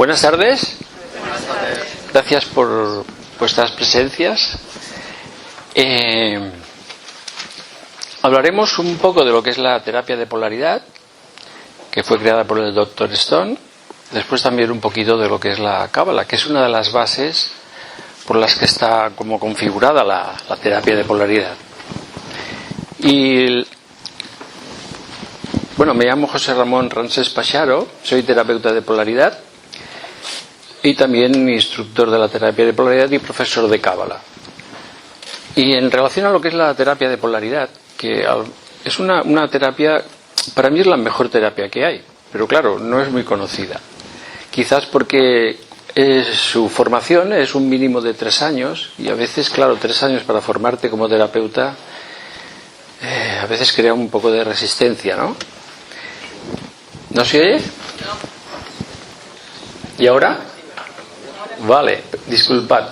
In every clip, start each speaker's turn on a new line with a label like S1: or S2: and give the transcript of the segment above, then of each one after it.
S1: Buenas tardes. Gracias por vuestras presencias. Hablaremos un poco de lo que es la terapia de polaridad, que fue creada por el Dr. Stone. Después también un poquito de lo que es la Cábala, que es una de las bases por las que está como configurada la terapia de polaridad. Y bueno, me llamo José Ramón Ransés Pacharo, soy terapeuta de polaridad y también instructor de la terapia de polaridad y profesor de Cábala. Y en relación a lo que es la terapia de polaridad, que es una terapia, para mí es la mejor terapia que hay, pero claro, no es muy conocida. Quizás porque su formación es un mínimo de 3 años y a veces, claro, 3 años para formarte como terapeuta a veces crea un poco de resistencia, ¿no? ¿No se oye? ¿Y ahora? Vale, disculpad.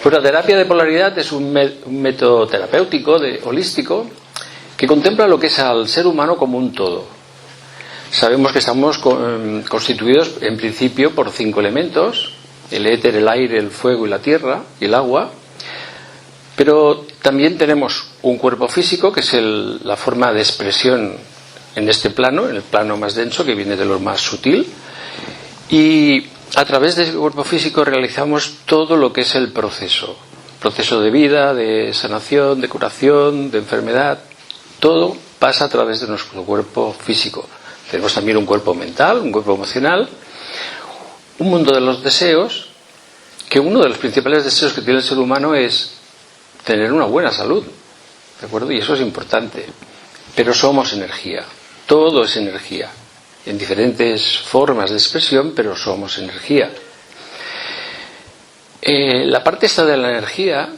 S1: Pues la terapia de polaridad es un método terapéutico, holístico, que contempla lo que es al ser humano como un todo. Sabemos que estamos constituidos en principio por 5 elementos: el éter, el aire, el fuego y la tierra y el agua. Pero también tenemos un cuerpo físico, que es la forma de expresión en este plano, en el plano más denso, que viene de lo más sutil. Y a través de ese cuerpo físico realizamos todo lo que es el proceso de vida, de sanación, de curación, de enfermedad. Todo pasa a través de nuestro cuerpo físico. Tenemos también un cuerpo mental, un cuerpo emocional, un mundo de los deseos, que uno de los principales deseos que tiene el ser humano es tener una buena salud, ¿de acuerdo? Y eso es importante. Pero somos energía, todo es energía, en diferentes formas de expresión, pero somos energía. La parte esta de la energía,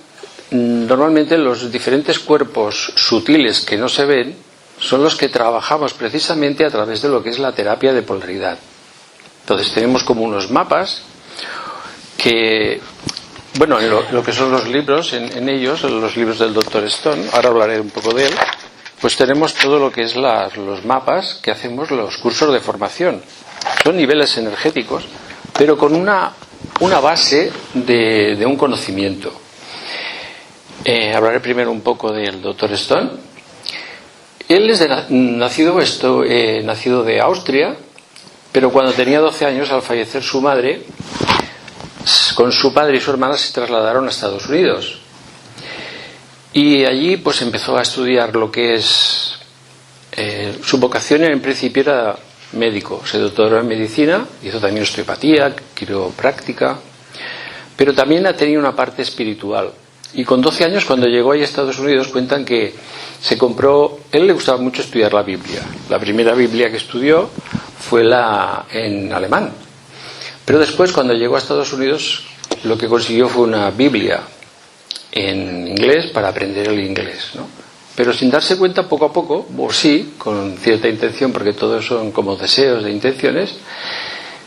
S1: normalmente los diferentes cuerpos sutiles que no se ven son los que trabajamos precisamente a través de lo que es la terapia de polaridad. Entonces tenemos como unos mapas que, bueno, en lo que son los libros, en ellos, en los libros del Dr. Stone, ahora hablaré un poco de él, pues tenemos todo lo que es los mapas que hacemos los cursos de formación. Son niveles energéticos, pero con una base de un conocimiento. Hablaré primero un poco del Dr. Stone. Él es nacido de Austria, pero cuando tenía 12 años, al fallecer su madre, con su padre y su hermana se trasladaron a Estados Unidos. Y allí pues empezó a estudiar lo que es su vocación. En principio era médico, se doctoró en medicina, hizo también osteopatía, quiropráctica, pero también ha tenido una parte espiritual. Y con 12 años, cuando llegó ahí a Estados Unidos, cuentan que se compró, él le gustaba mucho estudiar la Biblia. La primera Biblia que estudió fue en alemán. Pero después, cuando llegó a Estados Unidos, lo que consiguió fue una Biblia en inglés para aprender el inglés, ¿no? Pero sin darse cuenta, poco a poco, o sí, con cierta intención, porque todos son como deseos de intenciones,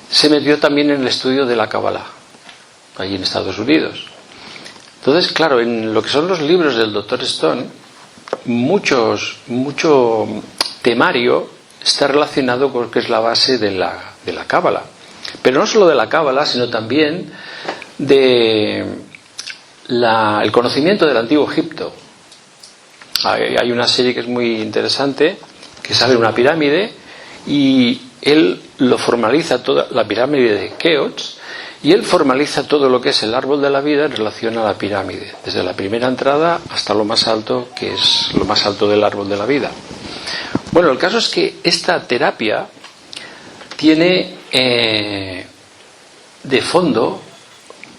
S1: se metió también en el estudio de la Cábala, allí en Estados Unidos. Entonces, claro, en lo que son los libros del Dr. Stone, mucho temario está relacionado con lo que es la base de la Cábala. Pero no solo de la Cábala, sino también el conocimiento del Antiguo Egipto. Hay una serie que es muy interesante, que sale una pirámide, y él lo formaliza toda la pirámide de Keops, y él formaliza todo lo que es el árbol de la vida en relación a la pirámide, desde la primera entrada hasta lo más alto, que es lo más alto del árbol de la vida. Bueno, el caso es que esta terapia tiene de fondo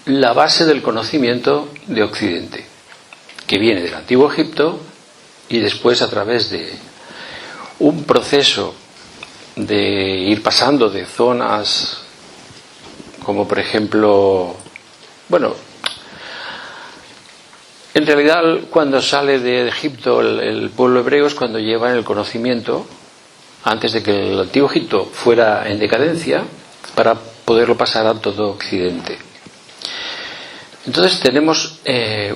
S1: la base del conocimiento de Occidente, que viene del Antiguo Egipto, y después, a través de un proceso de ir pasando de zonas como por ejemplo, bueno, en realidad cuando sale de Egipto el pueblo hebreo es cuando llevan el conocimiento, antes de que el Antiguo Egipto fuera en decadencia, para poderlo pasar a todo Occidente. Entonces tenemos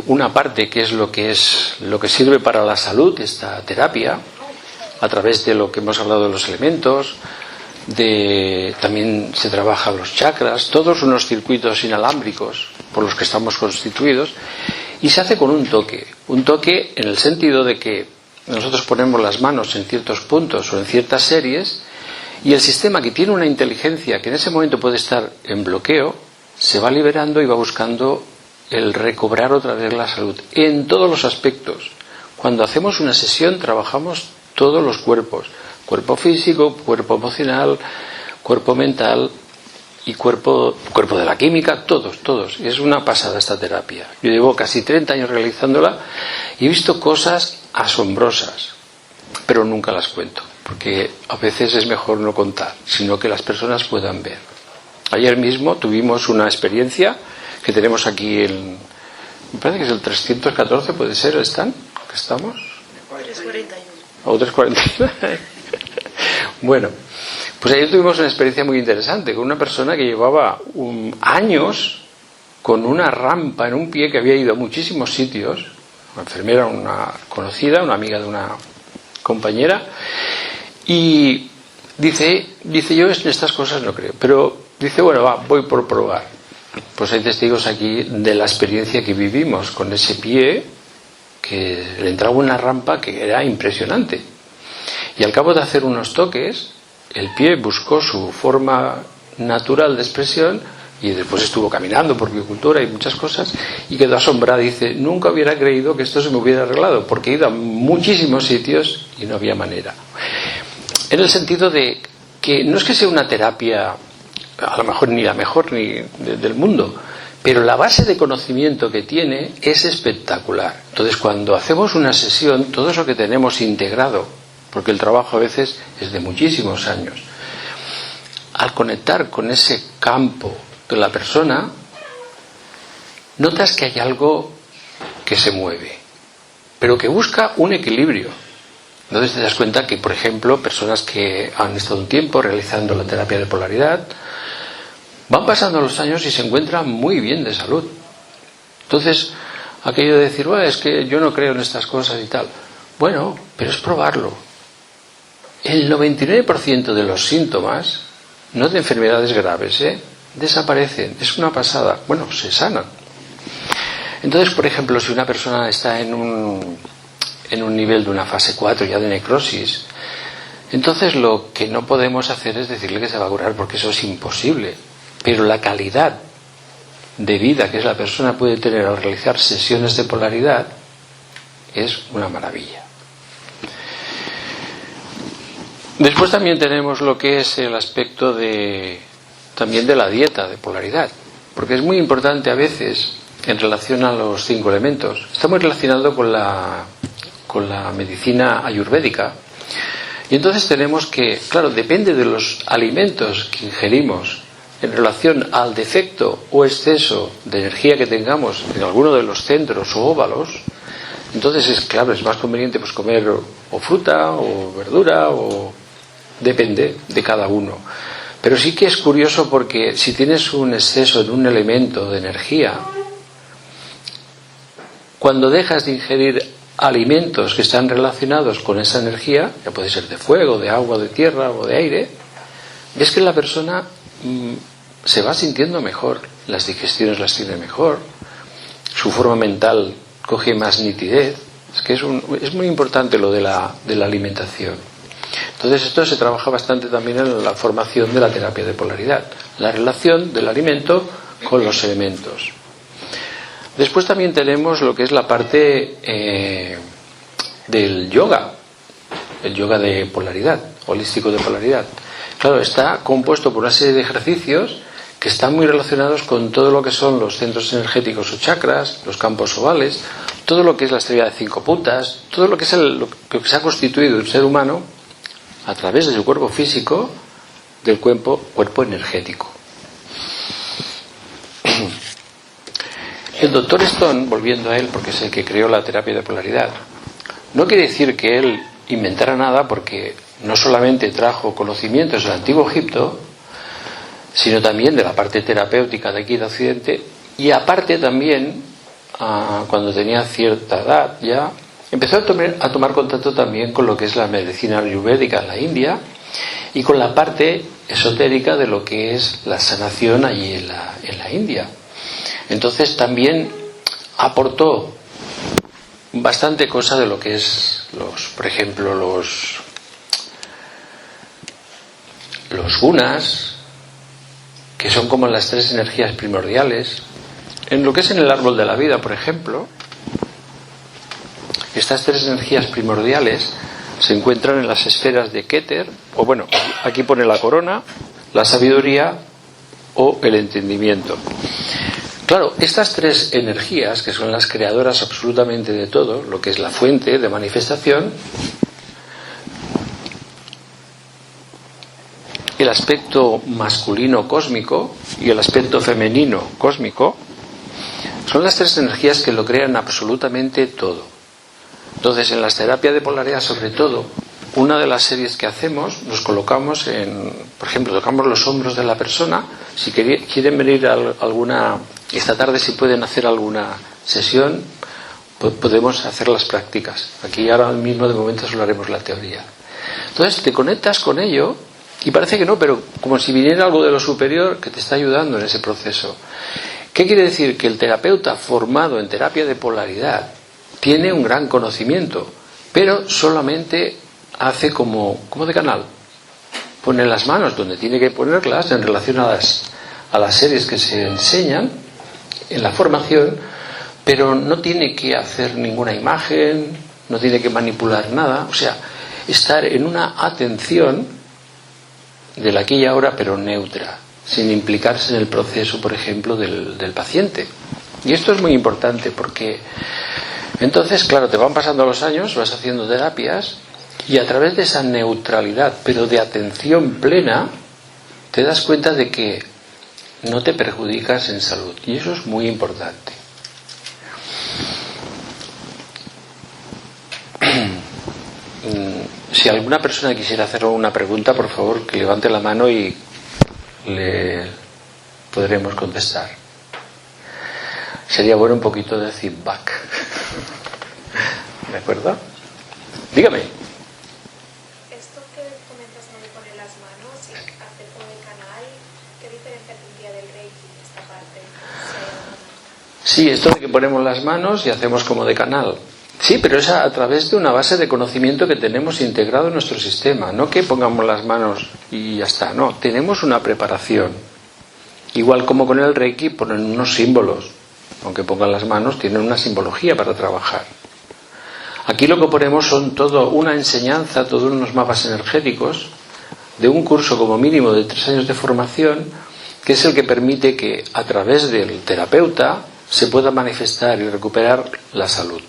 S1: una parte que es lo que sirve para la salud, esta terapia, a través de lo que hemos hablado de los elementos, también se trabaja los chakras, todos unos circuitos inalámbricos por los que estamos constituidos, y se hace con un toque en el sentido de que nosotros ponemos las manos en ciertos puntos o en ciertas series, y el sistema, que tiene una inteligencia que en ese momento puede estar en bloqueo, se va liberando y va buscando el recobrar otra vez la salud en todos los aspectos. Cuando hacemos una sesión trabajamos todos los cuerpos: cuerpo físico, cuerpo emocional, cuerpo mental y cuerpo de la química, todos. Es una pasada esta terapia. Yo llevo casi 30 años realizándola y he visto cosas asombrosas, pero nunca las cuento, porque a veces es mejor no contar, sino que las personas puedan ver. Ayer mismo tuvimos una experiencia que tenemos aquí, me parece que es el 314, puede ser el stand que estamos.
S2: 341.
S1: O 341. Bueno, pues ayer tuvimos una experiencia muy interesante con una persona que llevaba años con una rampa en un pie, que había ido a muchísimos sitios, una enfermera, una conocida, una amiga de una compañera, y dice yo en estas cosas no creo, pero dice, bueno, voy por probar. Pues hay testigos aquí de la experiencia que vivimos con ese pie, que le entraba una rampa que era impresionante, y al cabo de hacer unos toques el pie buscó su forma natural de expresión, y después estuvo caminando por biocultura y muchas cosas, y quedó asombrada. Dice, nunca hubiera creído que esto se me hubiera arreglado, porque he ido a muchísimos sitios y no había manera. En el sentido de que no es que sea una terapia a lo mejor ni la mejor ni del mundo, pero la base de conocimiento que tiene es espectacular. Entonces, cuando hacemos una sesión, todo eso que tenemos integrado, porque el trabajo a veces es de muchísimos años, al conectar con ese campo de la persona, notas que hay algo que se mueve, pero que busca un equilibrio. Entonces te das cuenta que, por ejemplo, personas que han estado un tiempo realizando la terapia de polaridad, van pasando los años y se encuentran muy bien de salud. Entonces, aquello de decir, es que yo no creo en estas cosas y tal. Bueno, pero es probarlo. El 99% de los síntomas, no de enfermedades graves, desaparecen. Es una pasada. Bueno, se sanan. Entonces, por ejemplo, si una persona está en un nivel de una fase 4 ya de necrosis, entonces lo que no podemos hacer es decirle que se va a curar, porque eso es imposible. Pero la calidad de vida que la persona puede tener al realizar sesiones de polaridad es una maravilla. Después también tenemos lo que es el aspecto también de la dieta de polaridad, porque es muy importante a veces en relación a los 5 elementos. Está muy relacionado con la medicina ayurvédica, y entonces tenemos que, claro, depende de los alimentos que ingerimos en relación al defecto o exceso de energía que tengamos en alguno de los centros o óvalos. Entonces es más conveniente pues comer o fruta o verdura, o depende de cada uno. Pero sí que es curioso, porque si tienes un exceso de un elemento de energía, cuando dejas de ingerir alimentos que están relacionados con esa energía, ya puede ser de fuego, de agua, de tierra o de aire, ves que la persona se va sintiendo mejor, las digestiones las tiene mejor, su forma mental coge más nitidez. Es que es muy importante lo de la alimentación. Entonces esto se trabaja bastante también en la formación de la terapia de polaridad, la relación del alimento con los elementos. Después también tenemos lo que es la parte del yoga, el yoga de polaridad, holístico de polaridad. Claro, está compuesto por una serie de ejercicios que están muy relacionados con todo lo que son los centros energéticos o chakras, los campos ovales, todo lo que es la estrella de 5 puntas, todo lo que es lo que se ha constituido un ser humano a través de su cuerpo físico, del cuerpo energético. El doctor Stone, volviendo a él, porque es el que creó la terapia de polaridad, no quiere decir que él inventara nada, porque no solamente trajo conocimientos del antiguo Egipto, sino también de la parte terapéutica de aquí de Occidente, y aparte también, cuando tenía cierta edad ya, empezó a tomar contacto también con lo que es la medicina ayurvédica en la India, y con la parte esotérica de lo que es la sanación allí en la India. Entonces también aportó bastante cosa de lo que es por ejemplo, los gunas, que son como las 3 energías primordiales. En lo que es en el árbol de la vida, por ejemplo, estas 3 energías primordiales se encuentran en las esferas de Keter, o bueno, aquí pone la corona, la sabiduría o el entendimiento. Claro, estas 3 energías, que son las creadoras absolutamente de todo, lo que es la fuente de manifestación, el aspecto masculino cósmico y el aspecto femenino cósmico, son las 3 energías que lo crean absolutamente todo. Entonces, en las terapias de polaridad, sobre todo, una de las series que hacemos, nos colocamos por ejemplo, tocamos los hombros de la persona. Si quieren venir a esta tarde, si pueden hacer alguna sesión, podemos hacer las prácticas. Aquí ahora mismo, de momento, solo haremos la teoría. Entonces, te conectas con ello y parece que no, pero como si viniera algo de lo superior que te está ayudando en ese proceso. ¿Qué quiere decir? Que el terapeuta formado en terapia de polaridad tiene un gran conocimiento, pero solamente hace como de canal. Pone las manos donde tiene que ponerlas en relación a las series que se enseñan en la formación, pero no tiene que hacer ninguna imagen, no tiene que manipular nada. O sea, estar en una atención del aquí y ahora, pero neutra, sin implicarse en el proceso, por ejemplo, del paciente. Y esto es muy importante porque entonces, claro, te van pasando los años, vas haciendo terapias y a través de esa neutralidad, pero de atención plena, te das cuenta de que no te perjudicas en salud. Y eso es muy importante. Si alguna persona quisiera hacer una pregunta, por favor, que levante la mano y le podremos contestar. Sería bueno un poquito de feedback. ¿De acuerdo? Dígame.
S2: Esto que comentas, no me pone las manos y hacer como el canal, ¿qué diferencia tendría del Reiki esta parte?
S1: Sí, esto de que ponemos las manos y hacemos como de canal. Sí, pero es a través de una base de conocimiento que tenemos integrado en nuestro sistema. No que pongamos las manos y ya está. No, tenemos una preparación. Igual como con el Reiki ponen unos símbolos. Aunque pongan las manos, tienen una simbología para trabajar. Aquí lo que ponemos son todo una enseñanza, todos unos mapas energéticos de un curso como mínimo de 3 años de formación, que es el que permite que a través del terapeuta se pueda manifestar y recuperar la salud.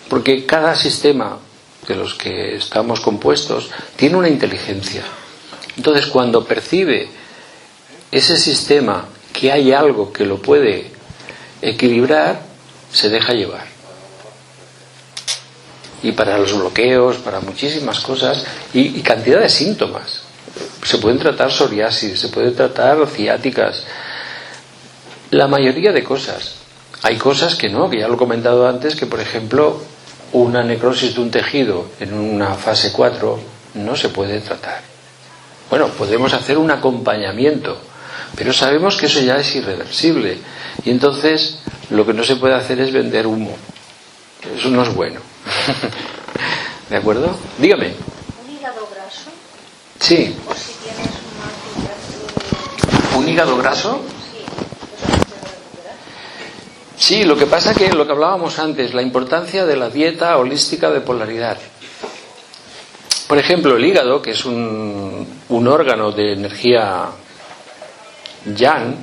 S1: Porque cada sistema de los que estamos compuestos tiene una inteligencia. Entonces, cuando percibe ese sistema que hay algo que lo puede equilibrar, se deja llevar. Y para los bloqueos, para muchísimas cosas y cantidad de síntomas. Se pueden tratar psoriasis, se pueden tratar ciáticas, la mayoría de cosas. Hay cosas que no, que ya lo he comentado antes, que por ejemplo una necrosis de un tejido en una fase 4 no se puede tratar. Bueno, podemos hacer un acompañamiento, pero sabemos que eso ya es irreversible y entonces lo que no se puede hacer es vender humo. Eso no es bueno. ¿De acuerdo? Dígame.
S2: ¿Un hígado graso?
S1: Sí.
S2: ¿O si tienes
S1: ¿Un hígado graso?
S2: Sí, ¿eso se puede recuperar?
S1: Sí, lo que pasa que lo que hablábamos antes, la importancia de la dieta holística de polaridad. Por ejemplo, el hígado, que es un órgano de energía yang,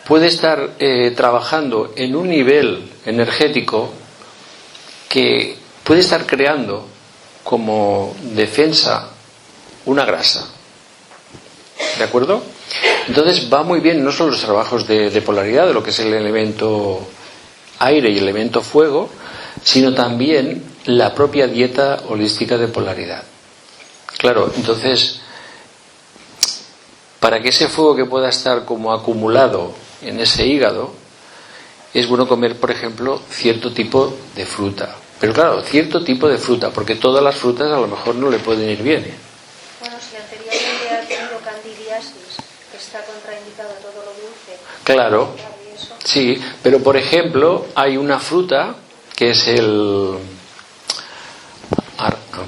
S1: puede estar trabajando en un nivel energético que puede estar creando como defensa una grasa. ¿De acuerdo? Entonces va muy bien no solo los trabajos de polaridad, de lo que es el elemento aire y el elemento fuego, sino también la propia dieta holística de polaridad. Claro, entonces, para que ese fuego que pueda estar como acumulado en ese hígado, es bueno comer, por ejemplo, cierto tipo de fruta. Pero claro, cierto tipo de fruta, porque todas las frutas a lo mejor no le pueden ir bien.
S3: Bueno, si anteriormente ha tenido candidiasis, que está contraindicado todo lo dulce.
S1: Claro,
S3: y eso.
S1: sí, pero por ejemplo hay una fruta que es el...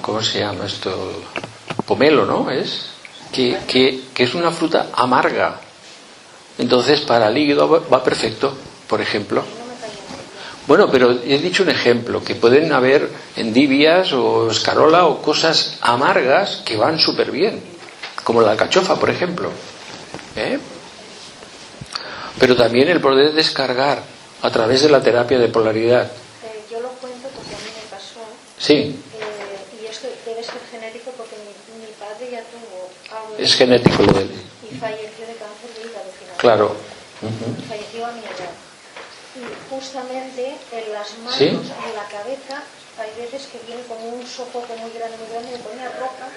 S1: ¿Cómo se llama esto? Pomelo, ¿no? Que es una fruta amarga. Entonces para el hígado va perfecto, por ejemplo. Bueno, pero he dicho un ejemplo, que pueden haber endivias o escarola o cosas amargas que van súper bien, como la alcachofa, por ejemplo. Pero también el poder descargar a través de la terapia de polaridad.
S3: Yo lo cuento porque a mí me pasó.
S1: Sí.
S3: Y esto debe ser genético porque mi padre ya tuvo algo.
S1: Es genético lo de él.
S3: Y falleció de cáncer de hígado finalmente.
S1: Claro.
S3: Falleció a mi edad. Y justamente en las manos,
S1: ¿Sí?
S3: en la cabeza, hay veces que viene como un sofoco muy grande, me ponía roja.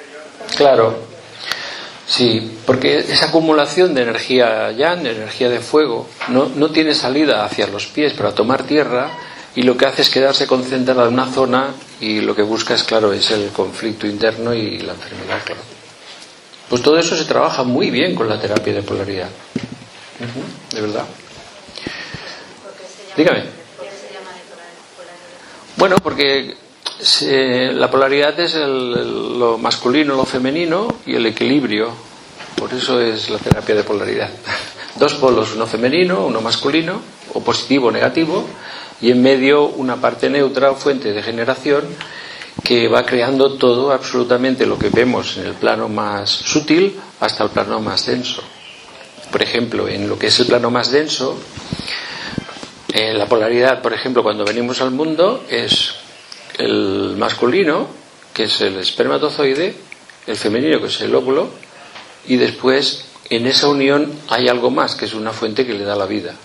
S1: Claro. Sí, porque esa acumulación de energía yang, de energía de fuego, no tiene salida hacia los pies para tomar tierra, y lo que hace es quedarse concentrada en una zona, y lo que busca es, claro, es el conflicto interno y la enfermedad, claro. Pues todo eso se trabaja muy bien con la terapia de polaridad. De verdad. Dígame.
S3: ¿Por qué se llama de polaridad?
S1: Bueno, porque la polaridad es lo masculino, lo femenino y el equilibrio. Por eso es la terapia de polaridad. Dos polos, uno femenino, uno masculino, o positivo o negativo, y en medio una parte neutra o fuente de generación que va creando todo, absolutamente lo que vemos en el plano más sutil hasta el plano más denso. Por ejemplo, en lo que es el plano más denso, la polaridad, por ejemplo, cuando venimos al mundo, es el masculino, que es el espermatozoide, el femenino, que es el óvulo, y después en esa unión hay algo más, que es una fuente que le da la vida.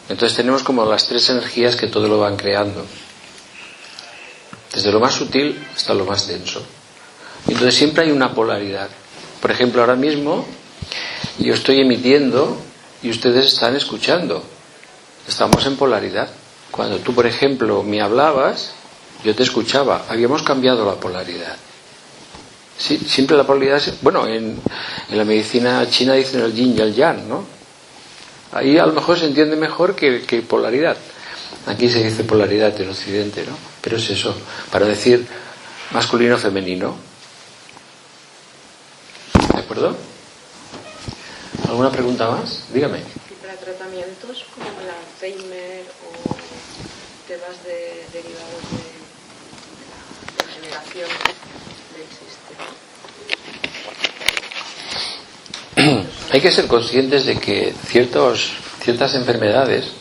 S1: Entonces tenemos como las tres energías que todo lo van creando, desde lo más sutil hasta lo más denso. Entonces siempre hay una polaridad. Por ejemplo, ahora mismo yo estoy emitiendo y ustedes están escuchando. Estamos en polaridad. Cuando tú, por ejemplo, me hablabas, yo te escuchaba. Habíamos cambiado la polaridad. Sí, siempre la polaridad es, bueno, en la medicina china dicen el yin y el yang, ¿no? Ahí a lo mejor se entiende mejor que polaridad. Aquí se dice polaridad en Occidente, ¿no? Pero es eso, para decir masculino femenino. ¿De acuerdo? ¿Alguna pregunta más? Dígame.
S4: Y para tratamientos como el Alzheimer o temas derivados de generación, existe.
S1: Hay que ser conscientes de que ciertas enfermedades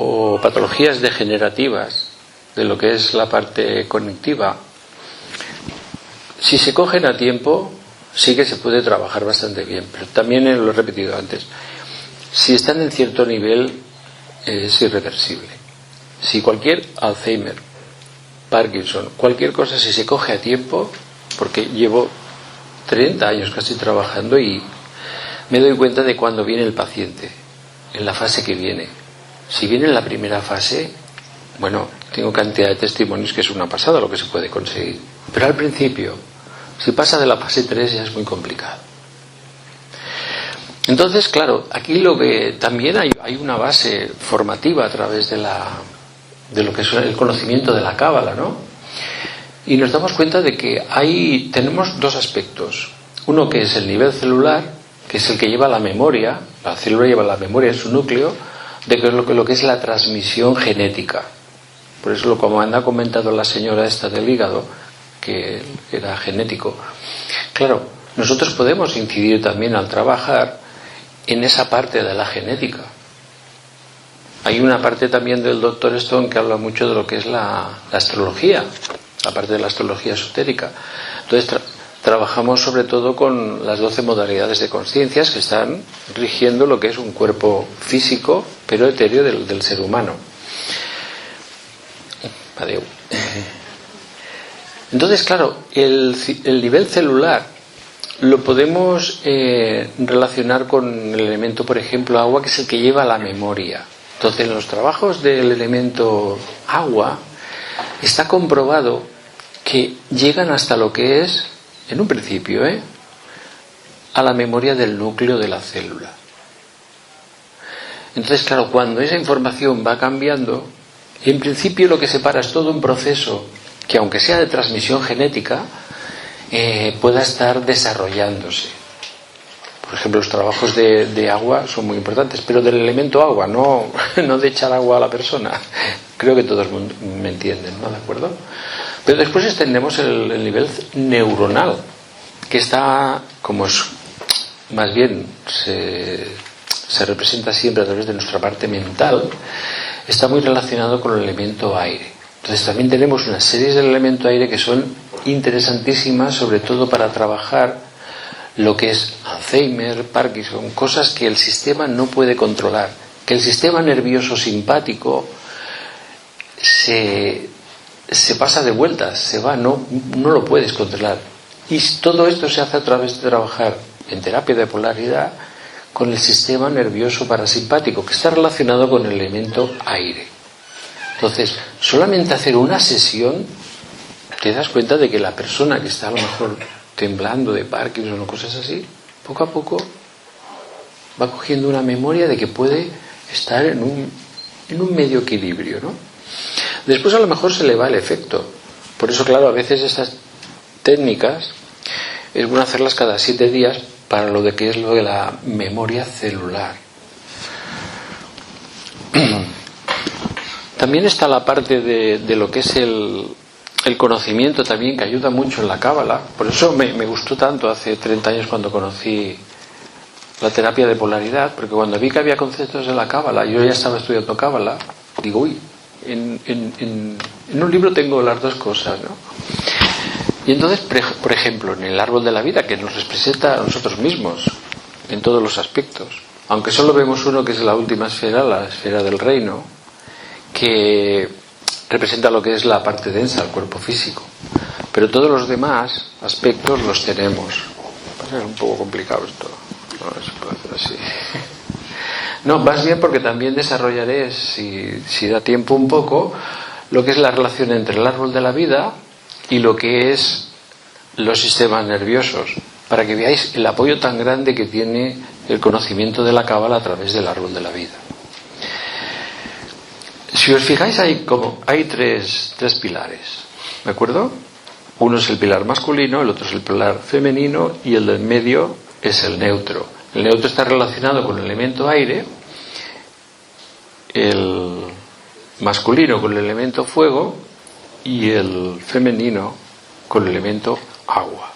S1: o patologías degenerativas de lo que es la parte cognitiva, si se cogen a tiempo, sí que se puede trabajar bastante bien, pero también lo he repetido antes, si están en cierto nivel es irreversible. Si cualquier Alzheimer, Parkinson, cualquier cosa, si se coge a tiempo, porque llevo 30 años casi trabajando y me doy cuenta de cuando viene el paciente, en la fase que viene. Si viene en la primera fase, bueno, tengo cantidad de testimonios que es una pasada lo que se puede conseguir. Pero al principio, si pasa de la fase 3 ya es muy complicado. Entonces, claro, aquí lo que también hay una base formativa a través de lo que es el conocimiento de la cábala, ¿no? Y nos damos cuenta de que tenemos dos aspectos. Uno que es el nivel celular, que es el que lleva la memoria, la célula lleva la memoria en su núcleo, de lo que es la transmisión genética. Por eso, como ha comentado la señora esta del hígado, que era genético. Claro, nosotros podemos incidir también al trabajar en esa parte de la genética. Hay una parte también del Dr. Stone que habla mucho de lo que es la astrología, la parte de la astrología esotérica. Entonces trabajamos sobre todo con las 12 modalidades de conciencias que están rigiendo lo que es un cuerpo físico, pero etéreo del ser humano. Adeu. Entonces, claro, el nivel celular lo podemos relacionar con el elemento, por ejemplo, agua, que es el que lleva la memoria. Entonces, en los trabajos del elemento agua, está comprobado que llegan hasta lo que es, en un principio, a la memoria del núcleo de la célula. Entonces, claro, cuando esa información va cambiando, en principio lo que se para es todo un proceso que, aunque sea de transmisión genética, pueda estar desarrollándose. Por ejemplo, los trabajos de agua son muy importantes, pero del elemento agua, no de echar agua a la persona. Creo que todos me entienden, ¿no? ¿De acuerdo? Pero después extendemos el nivel neuronal, que está, como es, más bien se representa siempre a través de nuestra parte mental, está muy relacionado con el elemento aire. Entonces también tenemos una serie del elemento aire que son interesantísimas, sobre todo para trabajar lo que es Alzheimer, Parkinson, cosas que el sistema no puede controlar, que el sistema nervioso simpático se pasa de vueltas, se va, no lo puedes controlar. Y todo esto se hace a través de trabajar en terapia de polaridad con el sistema nervioso parasimpático, que está relacionado con el elemento aire. Entonces, solamente hacer una sesión, te das cuenta de que la persona que está a lo mejor temblando de Parkinson o cosas así, poco a poco va cogiendo una memoria de que puede estar en un medio equilibrio, ¿no? Después a lo mejor se le va el efecto. Por eso, claro, a veces estas técnicas es bueno hacerlas cada 7 días para lo de que es lo de la memoria celular. También está la parte de lo que es el conocimiento también, que ayuda mucho en la cábala. Por eso me gustó tanto hace 30 años cuando conocí la terapia de polaridad, porque cuando vi que había conceptos de la cábala, yo ya estaba estudiando cábala, digo, uy, en un libro tengo las dos cosas, ¿no? Y entonces, por ejemplo, en el árbol de la vida, que nos representa a nosotros mismos en todos los aspectos, aunque solo vemos uno que es la última esfera, la esfera del reino, que representa lo que es la parte densa del cuerpo físico, pero todos los demás aspectos los tenemos. Es un poco complicado esto, no se puede hacer así. No, más bien porque también desarrollaré, si da tiempo un poco, lo que es la relación entre el árbol de la vida y lo que es los sistemas nerviosos, para que veáis el apoyo tan grande que tiene el conocimiento de la cábala a través del árbol de la vida. Si os fijáis, hay tres pilares, ¿de acuerdo? Uno es el pilar masculino, el otro es el pilar femenino y el del medio es el neutro. El neutro está relacionado con el elemento aire, el masculino con el elemento fuego y el femenino con el elemento agua.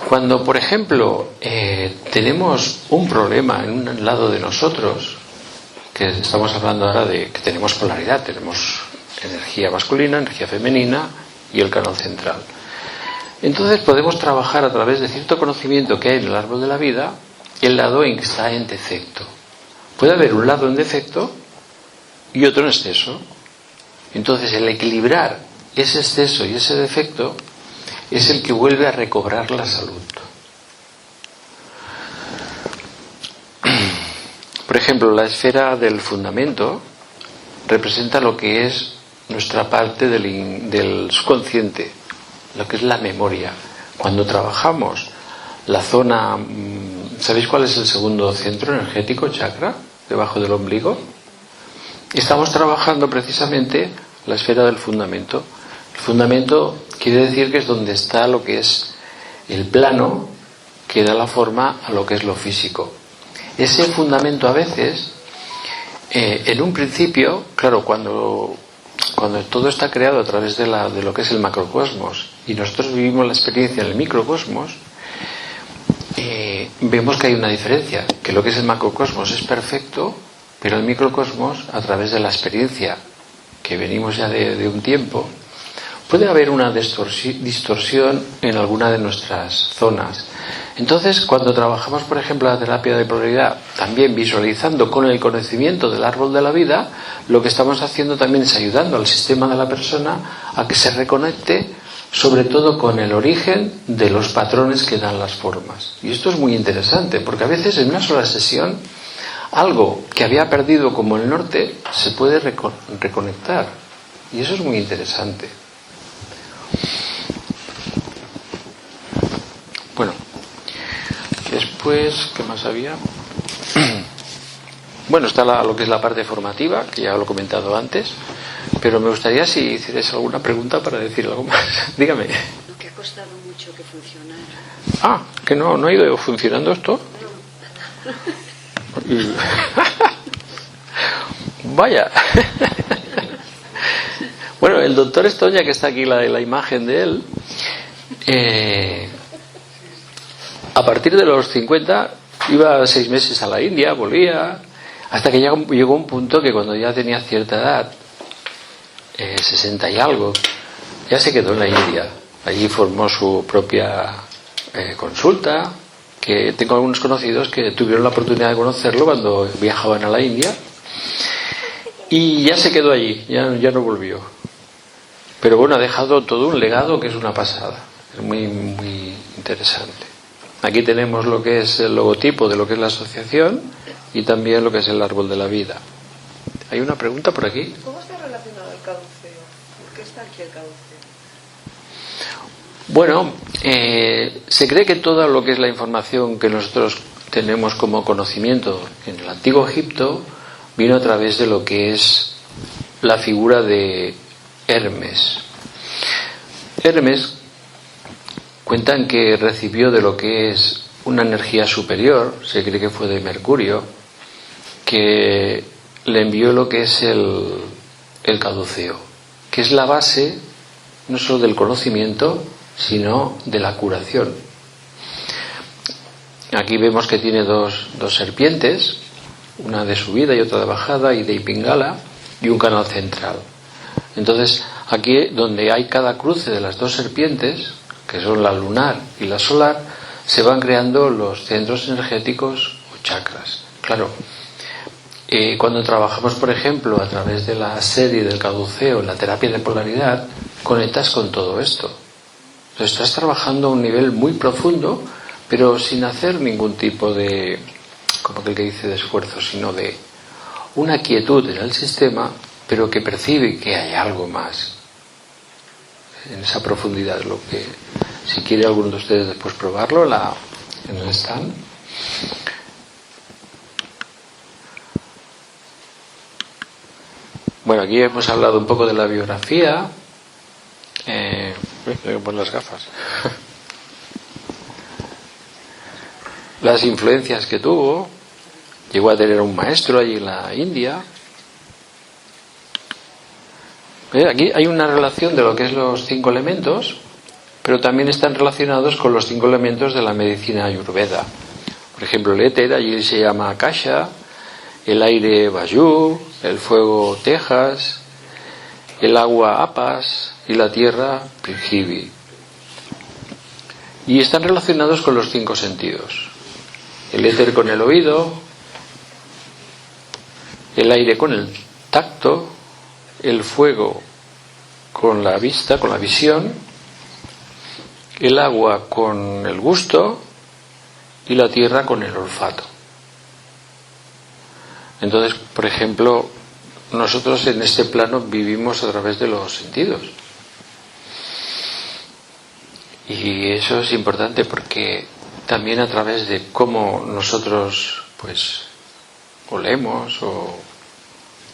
S1: Cuando, por ejemplo, tenemos un problema en un lado de nosotros, que estamos hablando ahora de que tenemos polaridad, tenemos energía masculina, energía femenina y el canal central. Entonces podemos trabajar a través de cierto conocimiento que hay en el árbol de la vida, el lado en que está en defecto. Puede haber un lado en defecto y otro en exceso. Entonces el equilibrar ese exceso y ese defecto es el que vuelve a recobrar la salud. Por ejemplo, la esfera del fundamento representa lo que es nuestra parte del subconsciente, lo que es la memoria. Cuando trabajamos la zona, ¿sabéis cuál es el segundo centro energético, chakra, debajo del ombligo? Estamos trabajando precisamente la esfera del fundamento. El fundamento quiere decir que es donde está lo que es el plano que da la forma a lo que es lo físico. Ese fundamento a veces, en un principio, claro, cuando todo está creado a través de lo que es el macrocosmos y nosotros vivimos la experiencia en el microcosmos, vemos que hay una diferencia, que lo que es el macrocosmos es perfecto, pero el microcosmos, a través de la experiencia que venimos ya de un tiempo, puede haber una distorsión en alguna de nuestras zonas. Entonces, cuando trabajamos, por ejemplo, la terapia de polaridad, también visualizando con el conocimiento del árbol de la vida, lo que estamos haciendo también es ayudando al sistema de la persona a que se reconecte, sobre todo con el origen de los patrones que dan las formas. Y esto es muy interesante, porque a veces en una sola sesión algo que había perdido como el norte se puede reconectar. Y eso es muy interesante. Bueno, después, ¿qué más había? Bueno, está lo que es la parte formativa, que ya lo he comentado antes, pero me gustaría si hicierais alguna pregunta para decir algo más. Dígame.
S4: Lo que ha costado mucho que funcionara.
S1: Ah, que no ha ido funcionando esto. Vaya. Bueno, el doctor Estoña, que está aquí la imagen de él, a partir de los 50 iba 6 meses a la India, volvía, hasta que llegó un punto que cuando ya tenía cierta edad, 60 y algo, ya se quedó en la India. Allí formó su propia consulta, que tengo algunos conocidos que tuvieron la oportunidad de conocerlo cuando viajaban a la India, y ya se quedó allí, ya no volvió. Pero bueno, ha dejado todo un legado que es una pasada, es muy, muy interesante. Aquí tenemos lo que es el logotipo de lo que es la asociación y también lo que es el árbol de la vida. ¿Hay una pregunta por aquí?
S4: ¿Cómo está relacionado el caduceo? ¿Por qué está aquí el caduceo?
S1: Bueno, se cree que todo lo que es la información que nosotros tenemos como conocimiento en el antiguo Egipto vino a través de lo que es la figura de Hermes. Hermes cuentan que recibió de lo que es una energía superior, se cree que fue de Mercurio, que le envió lo que es el caduceo, que es la base no solo del conocimiento, sino de la curación. Aquí vemos que tiene dos serpientes, una de subida y otra de bajada, y de Pingala, y un canal central. Entonces, aquí donde hay cada cruce de las dos serpientes, que son la lunar y la solar, se van creando los centros energéticos o chakras. Claro, cuando trabajamos, por ejemplo, a través de la serie del caduceo, en la terapia de polaridad, conectas con todo esto. Entonces, estás trabajando a un nivel muy profundo, pero sin hacer ningún tipo de, como aquel que dice, de esfuerzo, sino de una quietud en el sistema, pero que percibe que hay algo más en esa profundidad. Lo que, si quiere alguno de ustedes después probarlo en el stand. Bueno, aquí hemos hablado un poco de la biografía. Tengo que poner las gafas. Las influencias que tuvo. Llegó a tener un maestro allí en la India. Aquí hay una relación de lo que es los 5 elementos, pero también están relacionados con los 5 elementos de la medicina ayurveda. Por ejemplo, el éter allí se llama Akasha, el aire Vayu, el fuego Tejas, el agua Apas y la tierra Prithvi. Y están relacionados con los 5 sentidos. El éter con el oído, el aire con el tacto, el fuego con la vista, con la visión, el agua con el gusto y la tierra con el olfato. Entonces, por ejemplo, nosotros en este plano vivimos a través de los sentidos. Y eso es importante porque también a través de cómo nosotros pues olemos o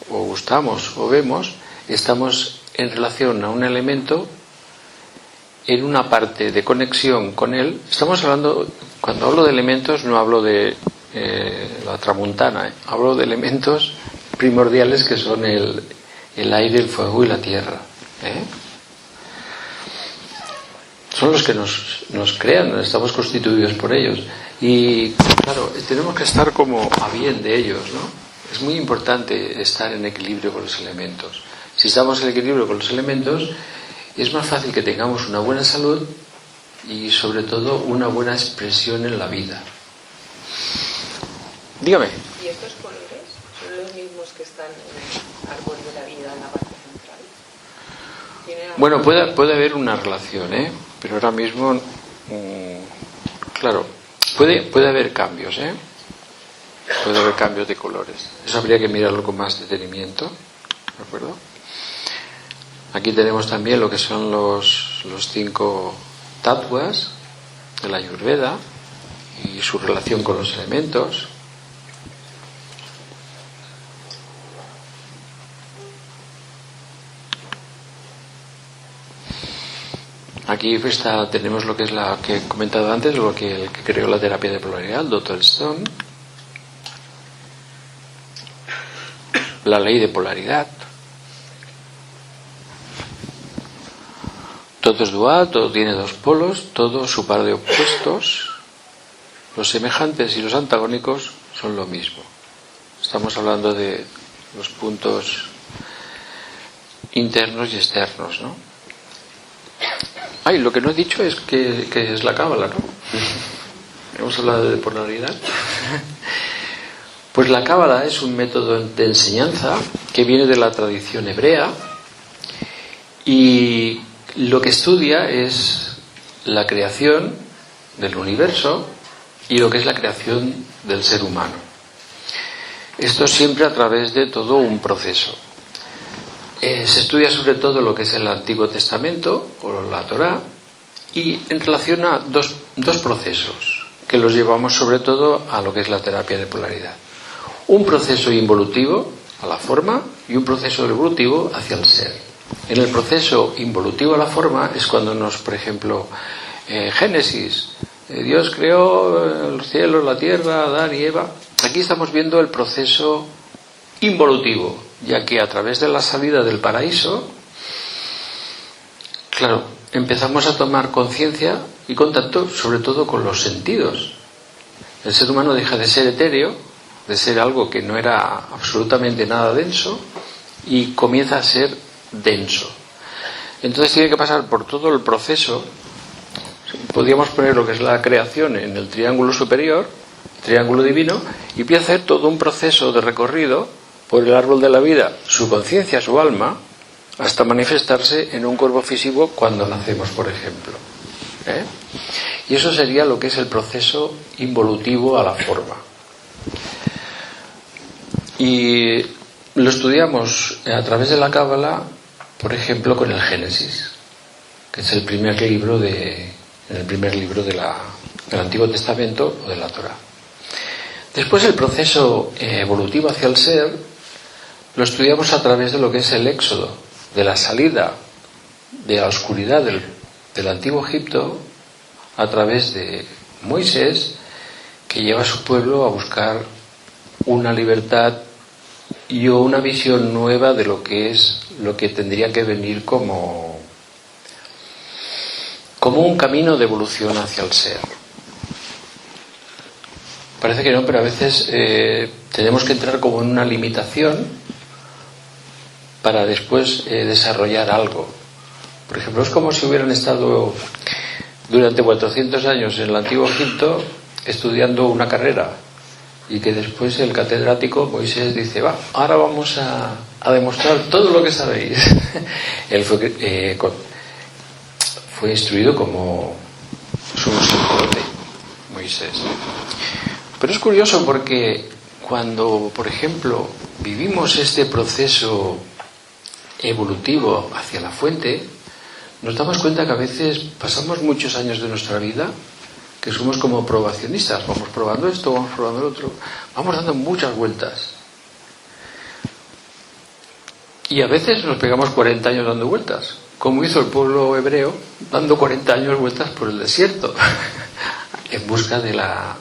S1: gustamos o vemos, estamos en relación a un elemento en una parte de conexión con él. Estamos hablando, cuando hablo de elementos no hablo de la tramuntana, hablo de elementos primordiales que son el aire, el fuego y la tierra. Son los que nos crean, estamos constituidos por ellos. Y claro, tenemos que estar como a bien de ellos, ¿no? Es muy importante estar en equilibrio con los elementos. Si estamos en equilibrio con los elementos, es más fácil que tengamos una buena salud y sobre todo una buena expresión en la vida. Dígame.
S4: ¿Y estos colores son los mismos que están en el árbol de la vida en la parte central?
S1: Bueno, puede haber una relación, pero ahora mismo, claro, puede haber cambios, puede haber cambios de colores. Eso habría que mirarlo con más detenimiento, ¿de acuerdo? Aquí tenemos también lo que son los 5 tattvas de la Ayurveda y su relación con los elementos. Aquí tenemos lo que es la que he comentado antes, lo que el que creó la terapia de polaridad, el Dr. Stone. La ley de polaridad. Todo es dual, todo tiene 2 polos, todo su par de opuestos. Los semejantes y los antagónicos son lo mismo. Estamos hablando de los puntos internos y externos, ¿no? Lo que no he dicho es que es la cábala, ¿no? Hemos hablado de polaridad. Pues la cábala es un método de enseñanza que viene de la tradición hebrea y lo que estudia es la creación del universo y lo que es la creación del ser humano. Esto siempre a través de todo un proceso. Se estudia sobre todo lo que es el Antiguo Testamento o la Torá y en relación a dos procesos que los llevamos sobre todo a lo que es la terapia de polaridad. Un proceso involutivo a la forma y un proceso evolutivo hacia el ser. En el proceso involutivo a la forma es cuando por ejemplo, Génesis, Dios creó los cielos, la tierra, Adán y Eva. Aquí estamos viendo el proceso involutivo, ya que a través de la salida del paraíso, claro, empezamos a tomar conciencia y contacto sobre todo con los sentidos. El ser humano deja de ser etéreo, de ser algo que no era absolutamente nada denso, y comienza a ser denso. Entonces tiene que pasar por todo el proceso. Podríamos poner lo que es la creación en el triángulo superior, triángulo divino, y empieza a hacer todo un proceso de recorrido por el árbol de la vida, su conciencia, su alma, hasta manifestarse en un cuerpo físico cuando nacemos, por ejemplo. Y eso sería lo que es el proceso involutivo a la forma. Y lo estudiamos a través de la Cábala, por ejemplo, con el Génesis, que es el primer libro del Antiguo Testamento o de la Torá. Después el proceso evolutivo hacia el ser lo estudiamos a través de lo que es el Éxodo, de la salida de la oscuridad del Antiguo Egipto a través de Moisés, que lleva a su pueblo a buscar una libertad y una visión nueva de lo que tendría que venir como un camino de evolución hacia el ser. Parece que no, pero a veces tenemos que entrar como en una limitación para después desarrollar algo. Por ejemplo, es como si hubieran estado durante 400 años en el Antiguo Egipto estudiando una carrera y que después el catedrático Moisés dice: ahora vamos a demostrar todo lo que sabéis. Él fue instruido como sumo sacerdote, Moisés. Pero es curioso porque cuando, por ejemplo, vivimos este proceso evolutivo hacia la fuente, nos damos cuenta que a veces pasamos muchos años de nuestra vida que somos como probacionistas, vamos probando esto, vamos probando lo otro, vamos dando muchas vueltas. Y a veces nos pegamos 40 años dando vueltas, como hizo el pueblo hebreo, dando 40 años vueltas por el desierto, en busca de la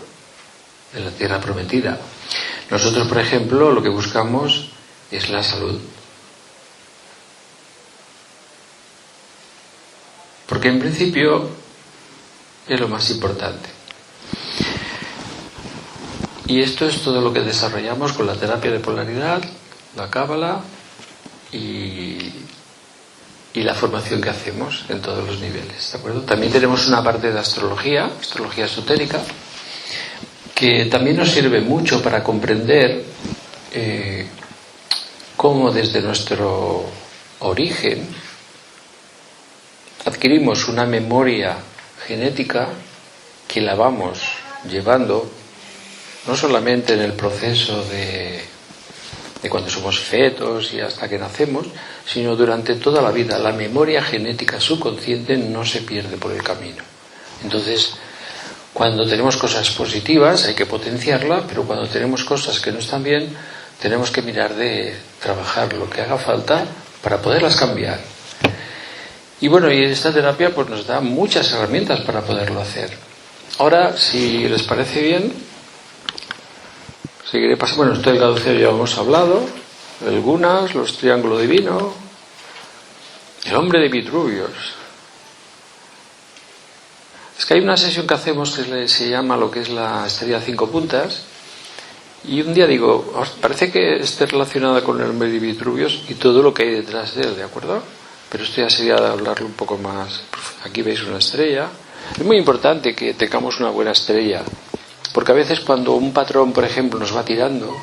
S1: tierra prometida. Nosotros, por ejemplo, lo que buscamos es la salud. Porque en principio es lo más importante. Y esto es todo lo que desarrollamos con la terapia de polaridad, la cábala y la formación que hacemos en todos los niveles, ¿de acuerdo? También tenemos una parte de astrología esotérica, que también nos sirve mucho para comprender cómo desde nuestro origen adquirimos una memoria genética que la vamos llevando no solamente en el proceso de cuando somos fetos y hasta que nacemos, sino durante toda la vida. La memoria genética subconsciente no se pierde por el camino. Entonces, cuando tenemos cosas positivas hay que potenciarla, pero cuando tenemos cosas que no están bien, tenemos que mirar de trabajar lo que haga falta para poderlas cambiar. Y bueno, y esta terapia pues nos da muchas herramientas para poderlo hacer. Ahora, si les parece bien, seguiré pasando. Bueno, esto del caduceo ya hemos hablado, el Gunas, los triángulos divinos, el hombre de Vitruvios. Es que hay una sesión que hacemos que se llama lo que es la estrella 5 puntas, y un día digo, parece que esté relacionada con el hombre de Vitruvios y todo lo que hay detrás de él, ¿de acuerdo? Pero esto ya sería de hablarlo un poco más. Aquí veis una estrella. Es muy importante que tengamos una buena estrella, porque a veces cuando un patrón, por ejemplo, nos va tirando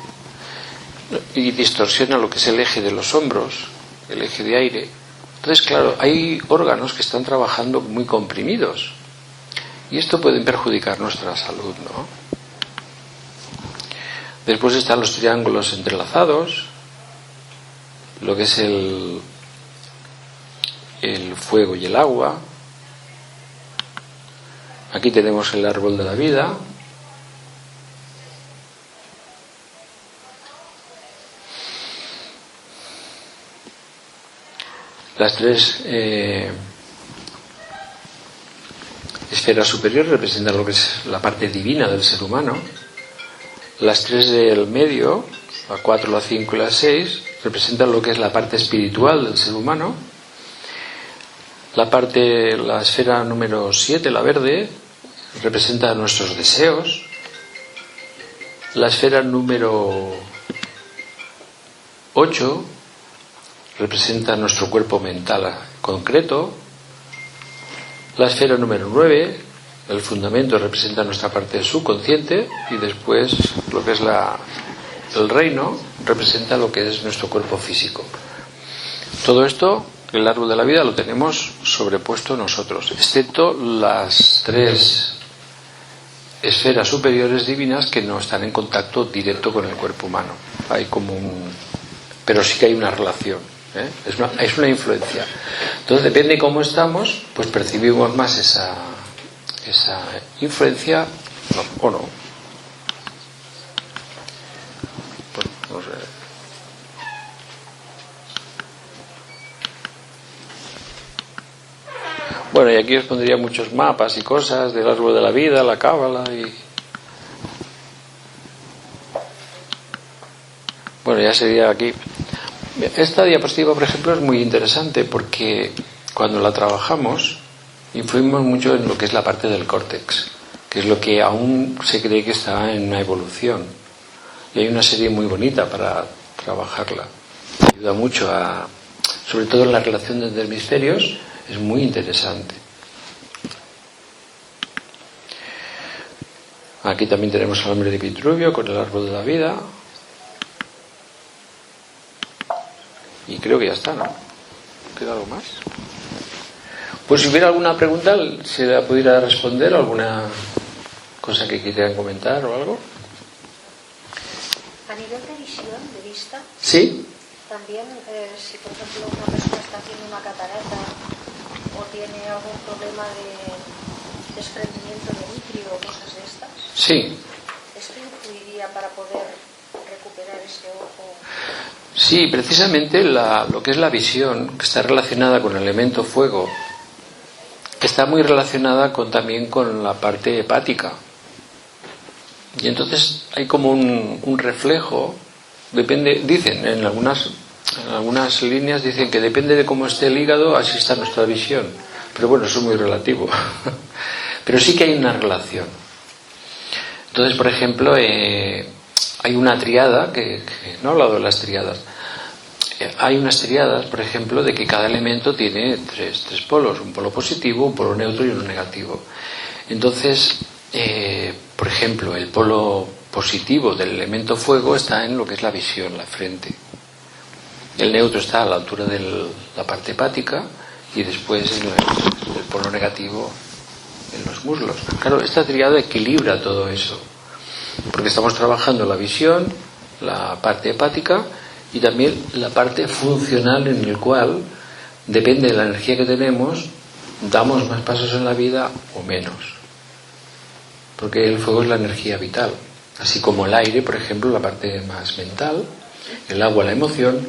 S1: y distorsiona lo que es el eje de los hombros, el eje de aire, entonces claro, hay órganos que están trabajando muy comprimidos y esto puede perjudicar nuestra salud, ¿no? Después están los triángulos entrelazados, lo que es el fuego y el agua. Aquí tenemos el árbol de la vida. Las tres esferas superiores representan lo que es la parte divina del ser humano. Las tres del medio, la 4, la 5 y la 6, representan lo que es la parte espiritual del ser humano. La esfera número 7, la verde, representa nuestros deseos. La esfera número 8 representa nuestro cuerpo mental concreto. La esfera número 9, el fundamento, representa nuestra parte subconsciente, y después lo que es el reino representa lo que es nuestro cuerpo físico. Todo esto, el árbol de la vida, lo tenemos sobrepuesto nosotros, excepto las tres esferas superiores divinas que no están en contacto directo con el cuerpo humano. Hay pero sí que hay una relación, ¿eh? Es una influencia. Entonces depende de cómo estamos, pues percibimos más esa influencia o no. Pues, no sé. Bueno, y aquí os pondría muchos mapas y cosas del árbol de la vida, la cábala y... Bueno, ya sería aquí. Esta diapositiva, por ejemplo, es muy interesante porque cuando la trabajamos influimos mucho en lo que es la parte del córtex, que es lo que aún se cree que está en una evolución. Y hay una serie muy bonita para trabajarla. Ayuda mucho sobre todo en la relación de hemisferios, es muy interesante. Aquí también tenemos al hombre de Vitruvio con el árbol de la vida. Y creo que ya está, ¿no? ¿Queda algo más? Pues si hubiera alguna pregunta, se la pudiera responder, o alguna cosa que quisieran comentar o algo.
S3: A nivel de visión, de vista,
S1: ¿Sí?
S3: también si por ejemplo una persona está haciendo una catarata o tiene algún problema de desprendimiento de vitrio o cosas de estas,
S1: Sí.
S3: ¿esto influiría para poder recuperar ese ojo?
S1: Sí, precisamente lo que es la visión, que está relacionada con el elemento fuego, está muy relacionada también con la parte hepática. Y entonces hay como un reflejo, dicen, en algunas líneas dicen que depende de cómo esté el hígado, así está nuestra visión. Pero bueno, eso es muy relativo. Pero sí que hay una relación. Entonces, por ejemplo, hay una triada, que no he hablado de las triadas. Hay unas triadas, por ejemplo, de que cada elemento tiene tres polos, un polo positivo, un polo neutro y uno negativo. Entonces, por ejemplo, el polo positivo del elemento fuego está en lo que es la visión, la frente. El neutro está a la altura de la parte hepática y después el polo negativo en los muslos. Claro, esta triada equilibra todo eso. porque estamos trabajando la visión, la parte hepática y también la parte funcional, en el cual depende de la energía que tenemos, damos más pasos en la vida o menos, porque el fuego es la energía vital, así como el aire, por ejemplo, la parte más mental, el agua la emoción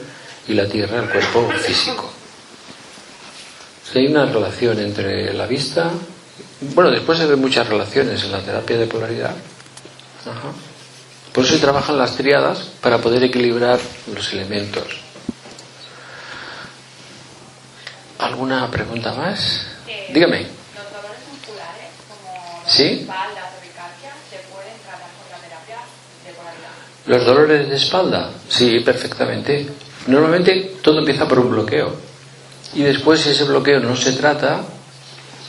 S1: y la tierra el cuerpo físico. Si hay una relación entre la vista, bueno, después se ven muchas relaciones en la terapia de polaridad. Ajá. Por eso se trabajan las tríadas, para poder equilibrar los elementos. ¿Alguna pregunta más? Dígame.
S2: Los dolores musculares, como
S1: ¿Sí?
S2: espalda, taquicardia, ¿se pueden tratar con la terapia de polaridad?
S1: ¿Los dolores de espalda? Sí, perfectamente. Normalmente todo empieza por un bloqueo. Y después, si ese bloqueo no se trata,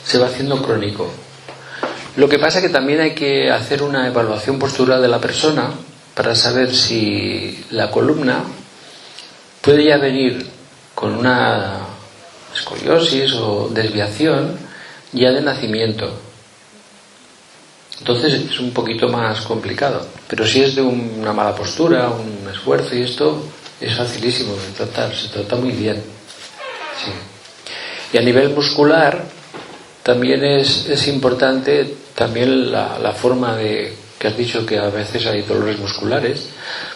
S1: se va haciendo crónico. Lo que pasa es que también hay que hacer una evaluación postural de la persona para saber si la columna puede ya venir con una escoliosis o desviación ya de nacimiento. Entonces es un poquito más complicado. Pero si es de una mala postura, un esfuerzo y esto, es facilísimo de tratar, se trata muy bien. Sí. Y a nivel muscular también es importante también la forma de, que has dicho que a veces hay dolores musculares.